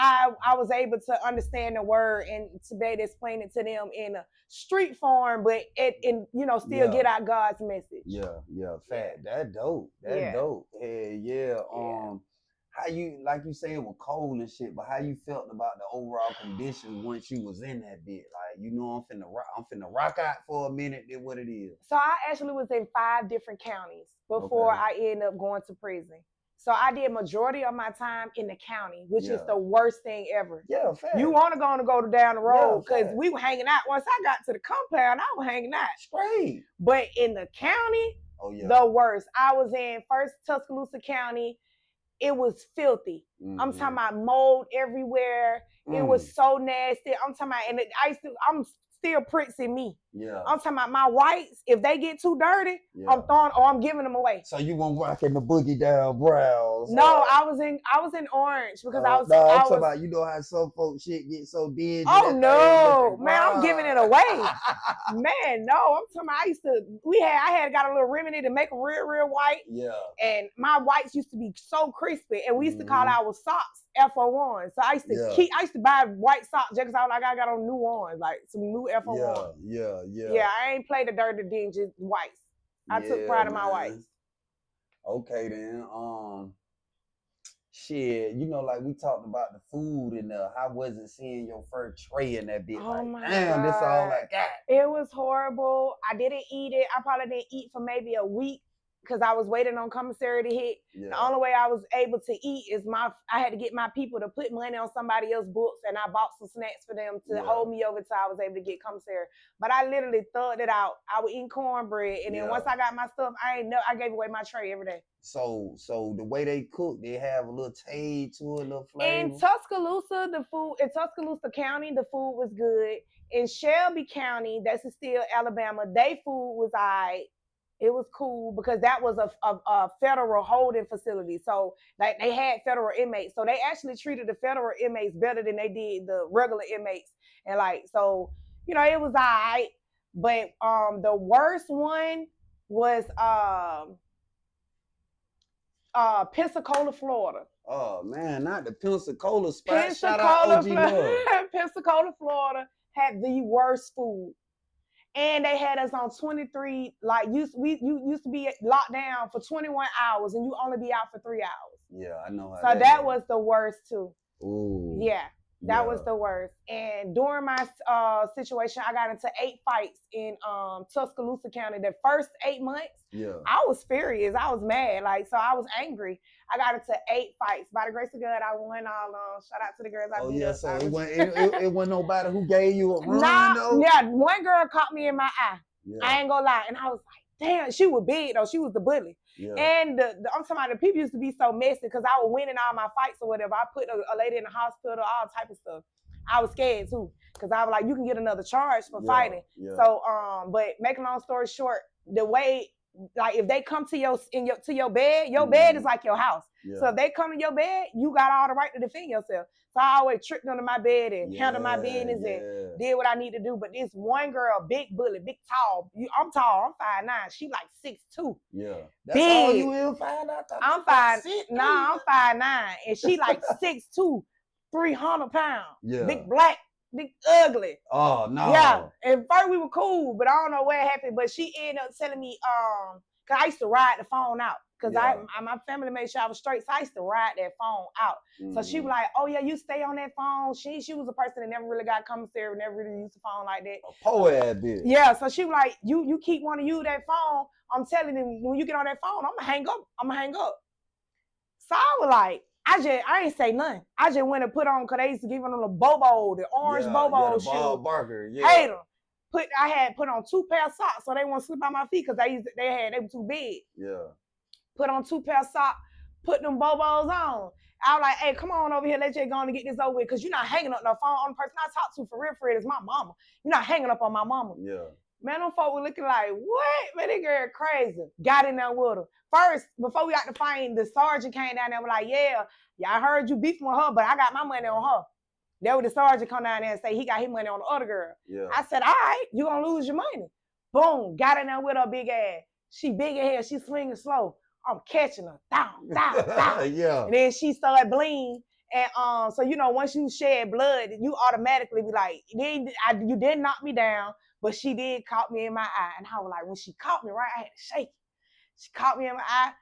I was able to understand the word and to be able to explain it to them in a street form, but still get out God's message. Yeah. Fact. That dope. Yeah. Dope. Yeah. How you, like you say it was cold and shit, but how you felt about the overall conditions once you was in that bit? Like, I'm finna rock out for a minute. Then what it is? So I actually was in 5 different counties before I ended up going to prison. So I did majority of my time in the county, which is the worst thing ever. Yeah, fact. You want to go down the road because we were hanging out. Once I got to the compound, I was hanging out. Straight. But in the county, the worst. I was in first Tuscaloosa County. It was filthy. I'm talking about mold everywhere. It was so nasty. I'm talking about, I'm still pricking me. Yeah. I'm talking about my whites. If they get too dirty, I'm giving them away. So you weren't rocking the boogie down brows? No, I was in orange because I was. No, I'm talking about, you know how some folks shit get so dingy. Oh no, man, I'm giving it away. Man, no, I'm talking about, I had got a little remedy to make them real white. Yeah. And my whites used to be so crispy, and we used to call our socks FO1. So I used to buy white socks just because I was like, I got on new ones, like some new FO1. Yeah. I ain't played the dirty dingy whites. I took pride in my whites. Okay then. Shit, like we talked about the food and how was it seeing your first tray in that bit? Oh my damn, God. this all I got. It was horrible. I didn't eat it. I probably didn't eat for maybe a week because I was waiting on commissary to hit. Yeah. The only way I was able to eat is I had to get my people to put money on somebody else's books, and I bought some snacks for them to hold me over till I was able to get commissary. But I literally thugged it out. I would eat cornbread, and then once I got my stuff, I gave away my tray every day. So the way they cook, they have a little taste to it, a little flavor. In Tuscaloosa, in Tuscaloosa County, the food was good. In Shelby County, that's still Alabama, they food was alright. It was cool because that was a federal holding facility. So like they had federal inmates. So they actually treated the federal inmates better than they did the regular inmates. And so, it was all right. But the worst one was Pensacola, Florida. Oh man, not the Pensacola spot. Shout out OG Love. Pensacola, Florida had the worst food. And they had us on 23, you used to be locked down for 21 hours and you only be out for 3 hours. Yeah, I know how. So that was the worst too. Ooh. Yeah, that was the worst. And during my situation, I got into 8 fights in Tuscaloosa County. The first 8 months, I was furious. I was mad. So I was angry. I got into 8 fights. By the grace of God, I won all. Shout out to the girls. So it wasn't nobody who gave you a run, though? Yeah, one girl caught me in my eye. Yeah. I ain't gonna lie. And I was like, damn, she was big, though. She was the bully. Yeah. And I'm talking about the people used to be so messy because I was winning all my fights or whatever. I put a lady in the hospital, all type of stuff. I was scared, too, because I was like, you can get another charge for fighting. Yeah. So, but making a long story short, the way... if they come to your bed, your bed is like your house. Yeah. So if they come to your bed, you got all the right to defend yourself. So I always tripped under my bed and handled my business and did what I need to do. But this one girl, big bully, big tall. I'm tall. I'm 5'9". She like 6'2". Yeah. That's big. All you will find out. I'm 5'9", and she like 6'2", 300 pounds. Yeah. Big black. Big ugly. Oh no. Yeah. And first we were cool, but I don't know what happened. But she ended up telling me, cause I used to ride the phone out. Cause my family made sure I was straight. So I used to ride that phone out. Mm-hmm. So she was like, oh yeah, you stay on that phone. She was a person that never really got commissary, never really used the phone like that. A poor ass bitch. Yeah. So she was like, you keep wanting to use that phone. I'm telling you, when you get on that phone, I'm gonna hang up. So I was like, I ain't say nothing. I just went and put on, cause they used to give them the Bobo, the orange Bobo shoe. Bob Barker, Hate them. I had put on 2 pair of socks so they won't slip on my feet because they were too big. Yeah. Put on 2 pair of socks, put them Bobos on. I was like, hey, come on over here, let's just go on and get this over with, because you're not hanging up no phone. On the person I talk to for real is my mama. You're not hanging up on my mama. Yeah. Man, them folk were looking like, what? Man, that girl crazy. Got in there with her. First, before we got to fight, the sergeant came down there and was like, yeah, I heard you beefing with her, but I got my money on her. Then when the sergeant come down there and say he got his money on the other girl. Yeah. I said, all right, you gonna lose your money. Boom, got in there with her big ass. She big as hell, she swinging slow. I'm catching her, down. Yeah. And then she started bleeding. And so you know, once you shed blood, you automatically be like, you didn't knock me down, but she did caught me in my eye. And I was like, when she caught me, right, I had to shake it. She caught me in my eye.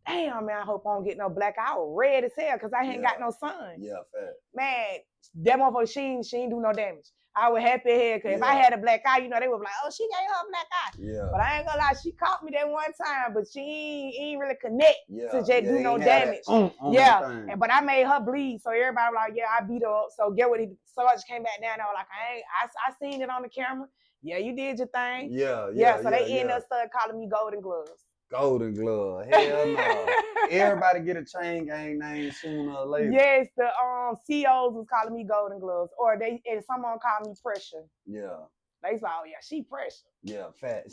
I'm like, damn, man, I hope I don't get no black eye. I was red as hell because I ain't got no sun. Yeah, fact. Man, that motherfucker, she ain't do no damage. I was happy here because if I had a black eye, you know, they would be like, oh, she gave her a black eye. Yeah. But I ain't gonna lie, she caught me that one time, but she ain't really connect to just do no damage. But I made her bleed, so everybody was like, yeah, I beat her up. So get what Sarge came back down. I was like, I seen it on the camera. Yeah, you did your thing. So they ended up started calling me Golden Gloves. Golden Glove. Hell no. Everybody get a chain gang name sooner or later. Yes, the CEOs was calling me Golden Gloves, or someone called me Pressure. Yeah. They was like, oh yeah, she Pressure. Yeah, facts.